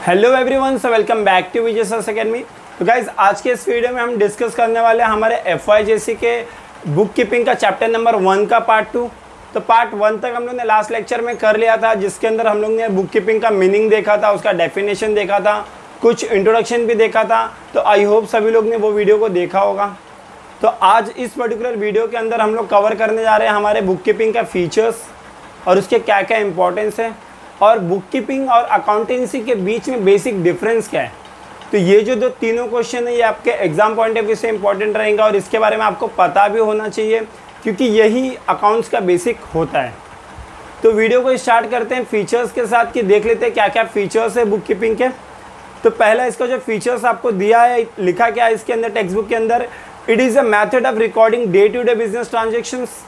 Hello everyone, so welcome back to Vijay sir's academy. तो guys आज के इस वीडियो में हम डिस्कस करने वाले हैं हमारे FYJC के बुक कीपिंग का चैप्टर नंबर 1 का पार्ट 2। तो पार्ट 1 तक हम लोग ने लास्ट लेक्चर में कर लिया था, जिसके अंदर हम लोग ने बुक कीपिंग का मीनिंग देखा था, उसका डेफिनेशन देखा था, कुछ इंट्रोडक्शन भी देखा था। तो आई होप सभी लोग ने वो वीडियो को देखा होगा। तो आज इस पर्टिकुलर वीडियो के अंदर हम लोग कवर करने जा रहे हैं हमारे बुक कीपिंग का फीचर्स और उसके क्या क्या इंपॉर्टेंस है, और बुक कीपिंग और अकाउंटेंसी के बीच में बेसिक डिफरेंस क्या है। तो ये जो तीनों क्वेश्चन है ये आपके एग्जाम पॉइंट ऑफ व्यू से इंपॉर्टेंट रहेगा और इसके बारे में आपको पता भी होना चाहिए, क्योंकि यही अकाउंट्स का बेसिक होता है। तो वीडियो को स्टार्ट करते हैं फीचर्स के साथ कि देख लेते हैं क्या क्या फीचर्स है बुक कीपिंग के। तो पहला इसका जो फीचर्स आपको दिया है, लिखा क्या है इसके अंदर टेक्स्ट बुक के अंदर, it is a method of recording day to day business transactions.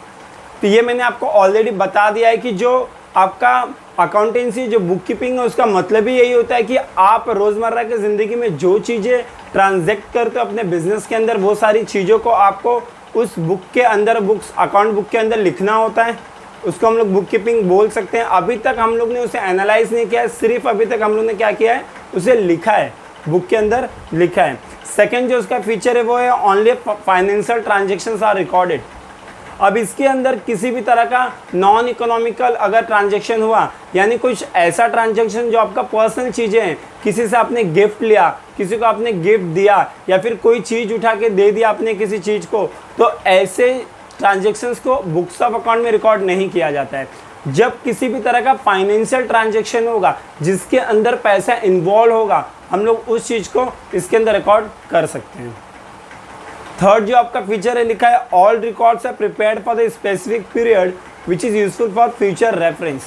तो ये मैंने आपको ऑलरेडी बता दिया है कि जो आपका अकाउंटेंसी जो बुक कीपिंग है उसका मतलब ही यही होता है कि आप रोज़मर्रा की ज़िंदगी में जो चीज़ें ट्रांजैक्ट करते हो अपने बिजनेस के अंदर, वो सारी चीज़ों को आपको उस बुक के अंदर, बुक्स अकाउंट बुक के अंदर लिखना होता है। उसको हम लोग बुक कीपिंग बोल सकते हैं। अभी तक हम लोग ने उसे एनालाइज नहीं किया है, सिर्फ अभी तक हम लोग ने क्या किया है, उसे लिखा है, बुक के अंदर लिखा है। सेकेंड जो उसका फीचर है वो है only financial transactions are recorded. अब इसके अंदर किसी भी तरह का नॉन इकोनॉमिकल अगर ट्रांजैक्शन हुआ, यानी कुछ ऐसा ट्रांजैक्शन जो आपका पर्सनल चीज़ें हैं, किसी से आपने गिफ्ट लिया, किसी को आपने गिफ्ट दिया, या फिर कोई चीज़ उठा के दे दिया आपने किसी चीज़ को, तो ऐसे ट्रांजैक्शंस को बुक्स ऑफ अकाउंट में रिकॉर्ड नहीं किया जाता है। जब किसी भी तरह का फाइनेंशियल ट्रांजैक्शन होगा जिसके अंदर पैसा इन्वॉल्व होगा, हम लोग उस चीज़ को इसके अंदर रिकॉर्ड कर सकते हैं। थर्ड जो आपका फीचर है, लिखा है all records are prepared for the specific period which is useful for future reference.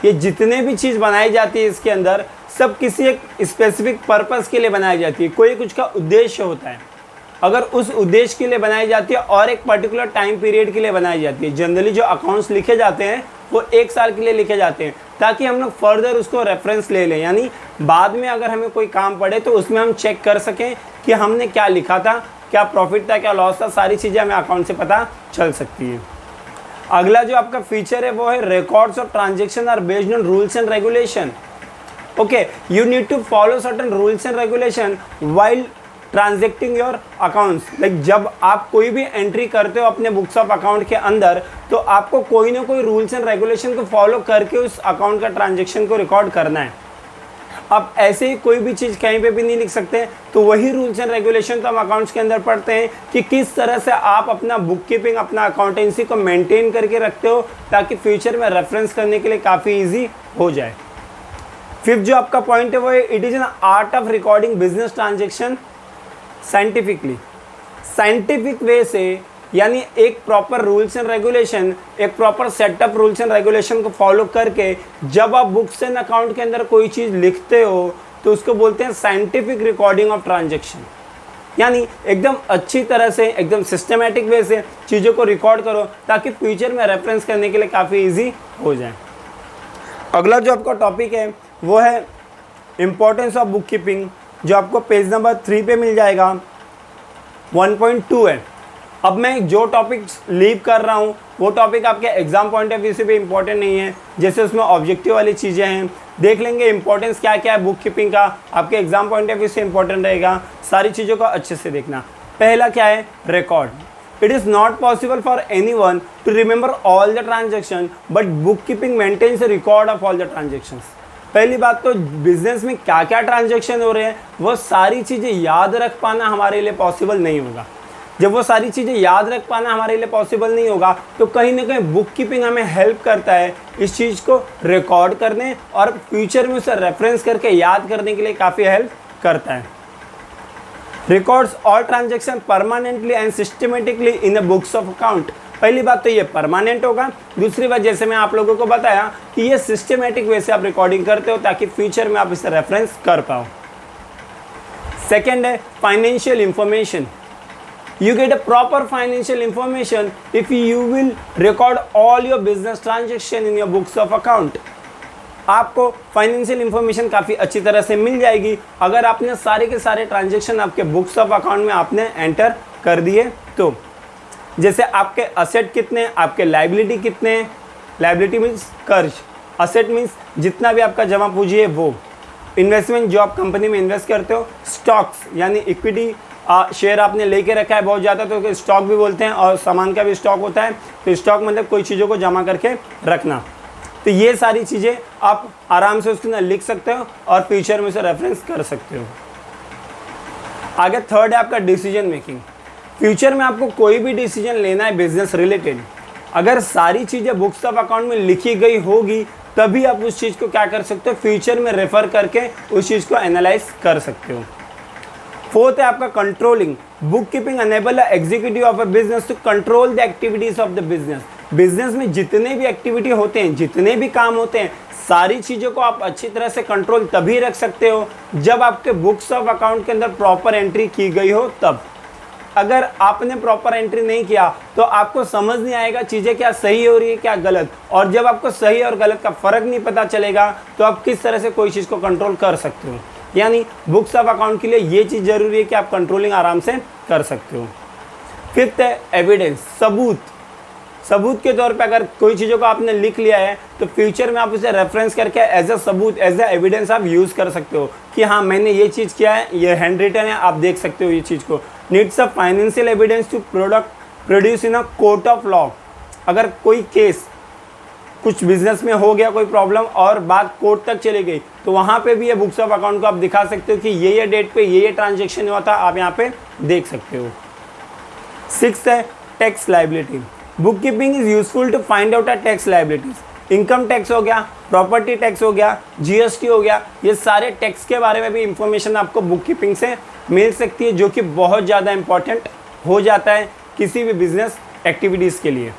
ये जितने भी चीज़ बनाई जाती है इसके अंदर सब किसी एक स्पेसिफिक पर्पस के लिए बनाई जाती है, कोई कुछ का उद्देश्य होता है। अगर उस उद्देश्य के लिए बनाई जाती है और एक पर्टिकुलर टाइम पीरियड के लिए बनाई जाती है। जनरली जो अकाउंट्स लिखे जाते हैं वो 1 साल के लिए लिखे जाते हैं, ताकि हम लोग फर्दर उसको रेफरेंस ले लें, यानी बाद में अगर हमें कोई काम पड़े तो उसमें हम चेक कर सकें कि हमने क्या लिखा था, क्या प्रॉफिट था, क्या लॉस था, सारी चीज़ें हमें अकाउंट से पता चल सकती है। अगला जो आपका फीचर है वो है records of transaction are based on rules and regulation. Okay, you need to follow certain rules and regulation while transacting your accounts. Like जब आप कोई भी एंट्री करते हो अपने बुक्स ऑफ अकाउंट के अंदर, तो आपको कोई ना कोई रूल्स एंड रेगुलेशन को फॉलो करके उस अकाउंट का ट्रांजैक्शन को रिकॉर्ड करना है। अब ऐसे ही कोई भी चीज़ कहीं पे भी नहीं लिख सकते, तो वही रूल्स एंड रेगुलेशन तो हम अकाउंट्स के अंदर पढ़ते हैं कि किस तरह से आप अपना बुक कीपिंग, अपना अकाउंटेंसी को मेंटेन करके रखते हो, ताकि फ्यूचर में रेफरेंस करने के लिए काफ़ी इजी हो जाए। फिफ्थ जो आपका पॉइंट है वो है it is an art of recording business transaction scientifically. Scientific way से, यानी एक प्रॉपर रूल्स एंड रेगुलेशन, एक proper setup rules and regulation को फॉलो करके जब आप बुक्स एंड अकाउंट के अंदर कोई चीज़ लिखते हो तो उसको बोलते हैं साइंटिफिक रिकॉर्डिंग ऑफ ट्रांजैक्शन। यानी एकदम अच्छी तरह से, एकदम सिस्टमेटिक वे से चीज़ों को रिकॉर्ड करो, ताकि फ्यूचर में रेफरेंस करने के लिए काफ़ी ईजी हो जाए। अगला जो आपका टॉपिक है वो है इम्पोर्टेंस ऑफ बुक कीपिंग, जो आपको पेज नंबर 3 पे मिल जाएगा। 1.2 है। अब मैं जो टॉपिक लीव कर रहा हूँ वो टॉपिक आपके एग्जाम पॉइंट ऑफ व्यू से भी इंपॉर्टेंट नहीं है, जैसे उसमें ऑब्जेक्टिव वाली चीज़ें हैं। देख लेंगे इंपॉर्टेंस क्या क्या है बुक कीपिंग का, आपके एग्जाम पॉइंट ऑफ व्यू से इंपॉर्टेंट रहेगा। सारी चीज़ों को अच्छे से देखना। पहला क्या है, record. It is not possible for anyone to remember all the transaction, but book keeping maintains a record of all the transactions. पहली बात तो बिजनेस में क्या क्या ट्रांजेक्शन हो रहे हैं वो सारी चीज़ें याद रख पाना हमारे लिए पॉसिबल नहीं होगा। जब वो सारी चीज़ें याद रख पाना हमारे लिए पॉसिबल नहीं होगा, तो कहीं ना कहीं बुक कीपिंग हमें हेल्प करता है इस चीज़ को रिकॉर्ड करने, और फ्यूचर में उसे रेफरेंस करके याद करने के लिए काफ़ी हेल्प करता है। Records all transaction permanently and systematically in the books of account. पहली बात तो ये परमानेंट होगा। दूसरी बात, जैसे मैं आप लोगों को बताया कि ये सिस्टमेटिक वे से आप रिकॉर्डिंग करते हो, ताकि फ्यूचर में आप इसे रेफरेंस कर पाओ। सेकेंड है financial information. You get a proper financial information if you will record all your business transaction in your books of account. आपको फाइनेंशियल इंफॉर्मेशन काफ़ी अच्छी तरह से मिल जाएगी अगर आपने सारे के सारे ट्रांजेक्शन आपके बुक्स ऑफ अकाउंट में आपने एंटर कर दिए। तो जैसे आपके असेट कितने, आपके लाइबिलिटी कितने, लाइबिलिटी मीन्स कर्ज, असेट मीन्स जितना भी आपका जमा पूंजी है वो, इन्वेस्टमेंट जो आप कंपनी में इन्वेस्ट करते हो, स्टॉक्स यानी इक्विटी शेयर आपने लेके रखा है बहुत ज़्यादा तो स्टॉक भी बोलते हैं, और सामान का भी स्टॉक होता है। तो स्टॉक मतलब कोई चीज़ों को जमा करके रखना। तो ये सारी चीज़ें आप आराम से उसके अंदर लिख सकते हो और फ्यूचर में उसे रेफरेंस कर सकते हो। आगे थर्ड है आपका डिसीजन मेकिंग। फ्यूचर में आपको कोई भी डिसीजन लेना है बिजनेस रिलेटेड, अगर सारी चीज़ें बुक्स ऑफ अकाउंट में लिखी गई होगी तभी आप उस चीज़ को क्या कर सकते हो, फ्यूचर में रेफर करके उस चीज़ को एनालाइज कर सकते हो। फोर्थ है आपका controlling. Book keeping enable executive of a business to control the activities of the business. Business में जितने भी एक्टिविटी होते हैं, जितने भी काम होते हैं, सारी चीज़ों को आप अच्छी तरह से कंट्रोल तभी रख सकते हो जब आपके बुक्स ऑफ अकाउंट के अंदर प्रॉपर एंट्री की गई हो तब। अगर आपने प्रॉपर एंट्री नहीं किया तो आपको समझ नहीं आएगा चीज़ें क्या सही हो रही है क्या गलत, और जब आपको सही और गलत का फ़र्क नहीं पता चलेगा तो आप किस तरह से कोई चीज़ को कंट्रोल कर सकते हो। यानी बुक्स ऑफ अकाउंट के लिए ये चीज़ ज़रूरी है कि आप कंट्रोलिंग आराम से कर सकते हो। फिफ्थ है एविडेंस, सबूत। सबूत के तौर पे अगर कोई चीज़ों को आपने लिख लिया है तो फ्यूचर में आप उसे रेफरेंस करके एज अ सबूत, एज अ एविडेंस आप यूज़ कर सकते हो कि हाँ मैंने ये चीज़ किया है, ये हैंड रिटन है, आप देख सकते हो ये चीज़ को। Needs a financial evidence to produce in a court of law. अगर कोई केस कुछ बिजनेस में हो गया कोई प्रॉब्लम और बात कोर्ट तक चली गई तो वहाँ पे भी ये बुक्स ऑफ अकाउंट को आप दिखा सकते हो कि ये डेट पे ये ट्रांजेक्शन हुआ था, आप यहाँ पे देख सकते हो। सिक्स्थ है tax liability. Book keeping is useful to find out a tax liabilities. Income tax हो गया, प्रॉपर्टी टैक्स हो गया, जीएसटी हो गया, ये सारे टैक्स के बारे में भी इंफॉर्मेशन आपको बुक कीपिंग से मिल सकती है, जो कि बहुत ज़्यादा इंपॉर्टेंट हो जाता है किसी भी बिजनेस एक्टिविटीज़ के लिए।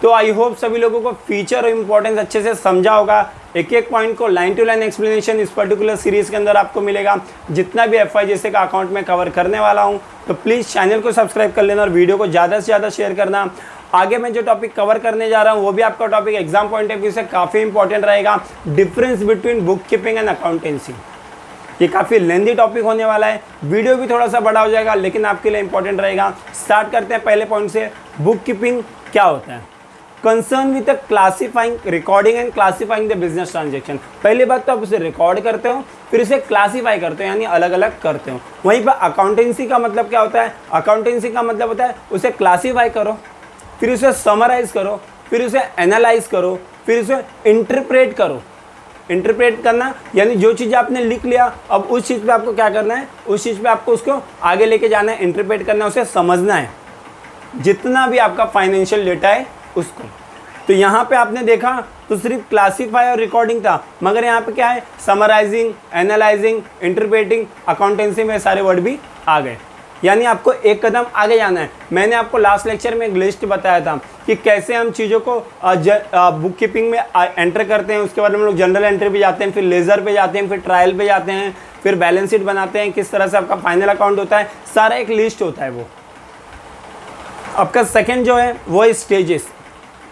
तो आई होप सभी लोगों को फीचर और इम्पोर्टेंस अच्छे से समझा होगा। एक एक पॉइंट को लाइन टू लाइन एक्सप्लेनेशन इस पर्टिकुलर सीरीज़ के अंदर आपको मिलेगा। जितना भी FIJC का अकाउंट में कवर करने वाला हूं, तो प्लीज़ चैनल को सब्सक्राइब कर लेना और वीडियो को ज़्यादा से ज़्यादा शेयर करना। आगे मैं जो टॉपिक कवर करने जा रहा हूँ वो भी आपका topic exam point of view से काफ़ी इंपॉर्टेंट रहेगा। Difference between book keeping and accountancy. ये काफ़ी लेंदी टॉपिक होने वाला है, वीडियो भी थोड़ा सा बड़ा हो जाएगा लेकिन आपके लिए इंपॉर्टेंट रहेगा। स्टार्ट करते हैं पहले पॉइंट से। बुक कीपिंग क्या होता है? Concern with classifying, recording and classifying the business transaction. पहली बात तो आप उसे रिकॉर्ड करते हो, फिर उसे क्लासीफाई करते हो यानी अलग अलग करते हो। वहीं पर अकाउंटेंसी का मतलब क्या होता है? अकाउंटेंसी का मतलब होता है उसे क्लासीफाई करो, फिर उसे समराइज करो, फिर उसे एनालाइज करो, फिर उसे इंटरप्रेट करो। इंटरप्रेट करना यानी जो चीज़ आपने लिख लिया, अब उस चीज़ पे आपको क्या करना है, उस चीज़ पे आपको उसको आगे लेके जाना है, इंटरप्रेट करना है, उसे समझना है, जितना भी आपका फाइनेंशियल डेटा है उसको। तो यहाँ पे आपने देखा तो सिर्फ क्लासीफाई और रिकॉर्डिंग था, मगर यहाँ पे क्या है, समराइजिंग, एनालाइजिंग, इंटरप्रेटिंग, अकाउंटेंसी में सारे वर्ड भी आ गए। यानी आपको एक कदम आगे जाना है। मैंने आपको लास्ट लेक्चर में एक लिस्ट बताया था कि कैसे हम चीज़ों को बुक कीपिंग में एंटर करते हैं, उसके बाद हम लोग जनरल एंट्री पे जाते हैं, फिर लेज़र पे जाते हैं, फिर ट्रायल पे जाते हैं, फिर बैलेंस शीट बनाते हैं, किस तरह से आपका फाइनल अकाउंट होता है, सारा एक लिस्ट होता है वो। आपका सेकेंड जो है वो है स्टेजेस।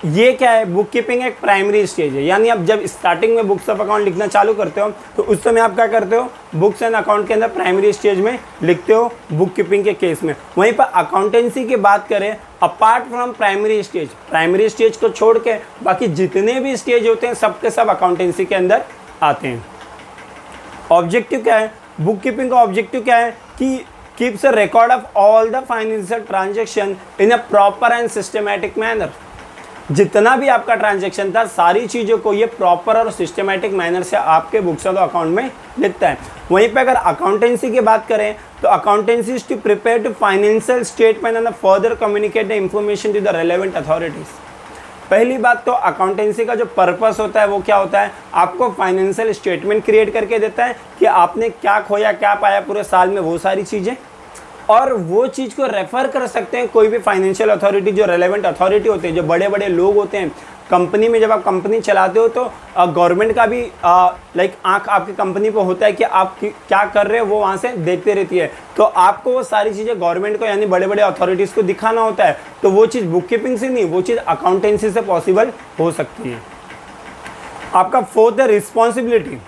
ये क्या है? बुक कीपिंग एक प्राइमरी स्टेज है, यानी आप जब स्टार्टिंग में बुक्स ऑफ अकाउंट लिखना चालू करते हो तो उस समय आप क्या करते हो, बुक्स एंड अकाउंट के अंदर प्राइमरी स्टेज में लिखते हो बुक कीपिंग के केस में। वहीं पर अकाउंटेंसी की बात करें, अपार्ट फ्रॉम प्राइमरी स्टेज को छोड़ के बाकी जितने भी स्टेज होते हैं सबके सब अकाउंटेंसी के अंदर आते हैं। ऑब्जेक्टिव क्या है? बुक कीपिंग का ऑब्जेक्टिव क्या है कि keeps a record of all the financial transaction in a proper and systematic manner. जितना भी आपका ट्रांजैक्शन था सारी चीज़ों को ये प्रॉपर और सिस्टमैटिक मैनर से आपके बुक्स ऑफ अकाउंट में लिखता है। वहीं पे अगर अकाउंटेंसी की बात करें तो accountancy is to prepare to financial statement and further communicate the information to the relevant authorities. पहली बात तो अकाउंटेंसी का जो पर्पस होता है वो क्या होता है, आपको फाइनेंशियल स्टेटमेंट क्रिएट करके देता है कि आपने क्या खोया क्या पाया पूरे साल में, वो सारी चीज़ें, और वो चीज़ को रेफ़र कर सकते हैं कोई भी फाइनेंशियल अथॉरिटी, जो रेलेवेंट अथॉरिटी होते हैं, जो बड़े बड़े लोग होते हैं कंपनी में। जब आप कंपनी चलाते हो तो गवर्नमेंट का भी आंख आपकी कंपनी पे होता है कि आप क्या कर रहे हो, वो वहाँ से देखते रहती है। तो आपको वो सारी चीज़ें गवर्नमेंट को यानी बड़े बड़े अथॉरिटीज़ को दिखाना होता है। तो वो चीज़ बुक कीपिंग से नहीं, वो चीज़ अकाउंटेंसी से पॉसिबल हो सकती है। आपका फोर्थ है रिस्पॉन्सिबिलिटी।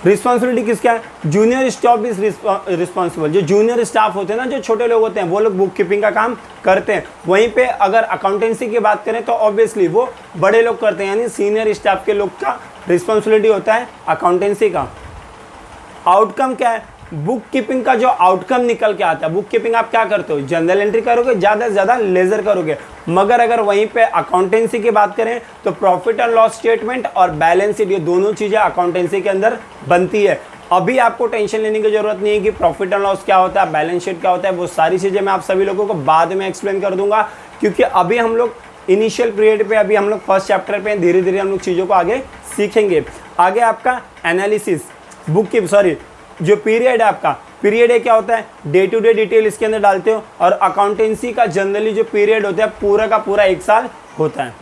रिस्पॉन्सिबिलिटी किसका है? Junior staff is responsible. जो जूनियर स्टाफ होते हैं ना, जो छोटे लोग होते हैं, वो लोग बुक कीपिंग का काम करते हैं। वहीं पे अगर अकाउंटेंसी की बात करें तो ऑब्वियसली वो बड़े लोग करते हैं, यानी सीनियर स्टाफ के लोग का रिस्पॉन्सिबिलिटी होता है अकाउंटेंसी का। आउटकम क्या है, बुक कीपिंग का जो आउटकम निकल के आता है, बुक कीपिंग आप क्या करते हो, जनरल एंट्री करोगे, ज़्यादा से ज़्यादा लेजर करोगे। मगर अगर वहीं पे अकाउंटेंसी की बात करें तो प्रॉफिट एंड लॉस स्टेटमेंट और बैलेंस शीट, ये दोनों चीज़ें अकाउंटेंसी के अंदर बनती है। अभी आपको टेंशन लेने की जरूरत नहीं है कि प्रॉफिट एंड लॉस क्या होता है, बैलेंस शीट क्या होता है, वो सारी चीज़ें मैं आप सभी लोगों को बाद में एक्सप्लेन कर दूंगा, क्योंकि अभी हम लोग इनिशियल पीरियड पे, अभी हम लोग फर्स्ट चैप्टर पे, धीरे धीरे हम लोग चीज़ों को आगे सीखेंगे। आगे आपका एनालिसिस, बुक की जो पीरियड है आपका, पीरियड है क्या होता है, डे टू डे डिटेल इसके अंदर डालते हो, और अकाउंटेंसी का जनरली जो पीरियड होता है पूरा का पूरा 1 साल होता है।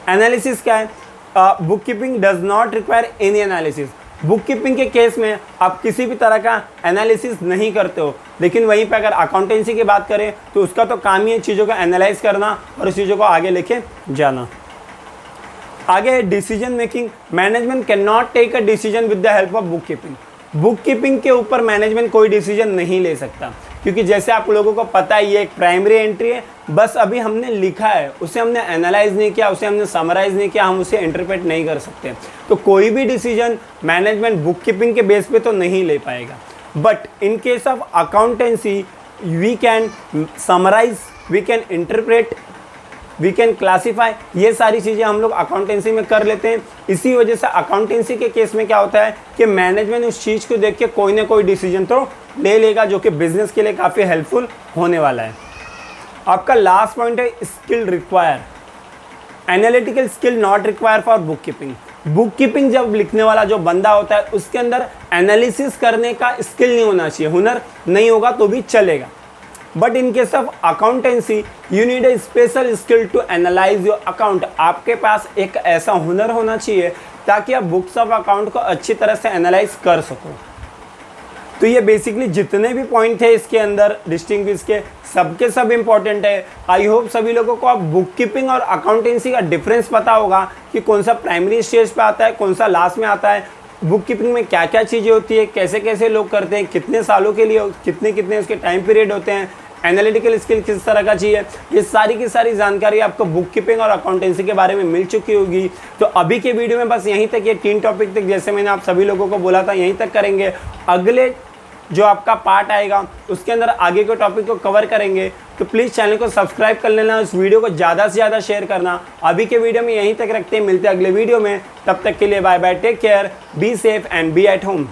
एनालिसिस क्या है, book keeping does not require any analysis. Book keeping के केस में आप किसी भी तरह का एनालिसिस नहीं करते हो, लेकिन वहीं पे अगर अकाउंटेंसी की बात करें तो उसका तो काम ही है चीज़ों को एनालाइज करना और उस चीज़ों को आगे लेके जाना। आगे decision making, management can not take a decision with the help of book keeping. Book keeping के ऊपर मैनेजमेंट कोई डिसीजन नहीं ले सकता, क्योंकि जैसे आप लोगों को पता है ये एक प्राइमरी एंट्री है, बस अभी हमने लिखा है, उसे हमने एनालाइज नहीं किया, उसे हमने समराइज नहीं किया, हम उसे इंटरप्रेट नहीं कर सकते। तो कोई भी डिसीजन मैनेजमेंट बुक कीपिंग के बेस पे तो नहीं ले पाएगा। But in case of accountancy we can summarise, we can interpret, we can classify, ये सारी चीज़ें हम लोग अकाउंटेंसी में कर लेते हैं। इसी वजह से अकाउंटेंसी के केस में क्या होता है कि मैनेजमेंट उस चीज़ को देख के कोई ना कोई डिसीजन तो ले लेगा, जो कि बिजनेस के लिए काफ़ी हेल्पफुल होने वाला है। आपका लास्ट पॉइंट है skill require, analytical skill not require for book keeping. Book keeping जब लिखने वाला जो बंदा होता है उसके अंदर एनालिसिस करने का स्किल नहीं होना चाहिए, हुनर नहीं होगा तो भी चलेगा। But in case of accountancy you need a special skill to analyse your account. आपके पास एक ऐसा हुनर होना चाहिए ताकि आप बुक्स ऑफ अकाउंट को अच्छी तरह से एनालाइज कर सको। तो ये बेसिकली जितने भी पॉइंट थे इसके अंदर डिस्टिंग्विश के, सबके सब इंपॉर्टेंट है। आई होप सभी लोगों को अब बुक कीपिंग और अकाउंटेंसी का डिफरेंस पता होगा कि कौन सा प्राइमरी स्टेज पे आता है, कौन सा लास्ट में आता है, बुक कीपिंग में क्या क्या चीज़ें होती है, कैसे कैसे लोग करते हैं, कितने सालों के लिए, कितने कितने उसके टाइम पीरियड होते हैं, एनालिटिकल स्किल किस तरह का चाहिए, ये सारी की सारी जानकारी आपको बुक कीपिंग और अकाउंटेंसी के बारे में मिल चुकी होगी। तो अभी के वीडियो में बस यहीं तक, ये 3 टॉपिक तक जैसे मैंने आप सभी लोगों को बोला था यहीं तक करेंगे। अगले जो आपका पार्ट आएगा उसके अंदर आगे के टॉपिक को कवर करेंगे। तो प्लीज़ चैनल को सब्सक्राइब कर लेना, उस वीडियो को ज़्यादा से ज़्यादा शेयर करना। अभी के वीडियो में यहीं तक रखते हैं, मिलते हैं अगले वीडियो में। तब तक के लिए bye bye, take care, be safe and be at home.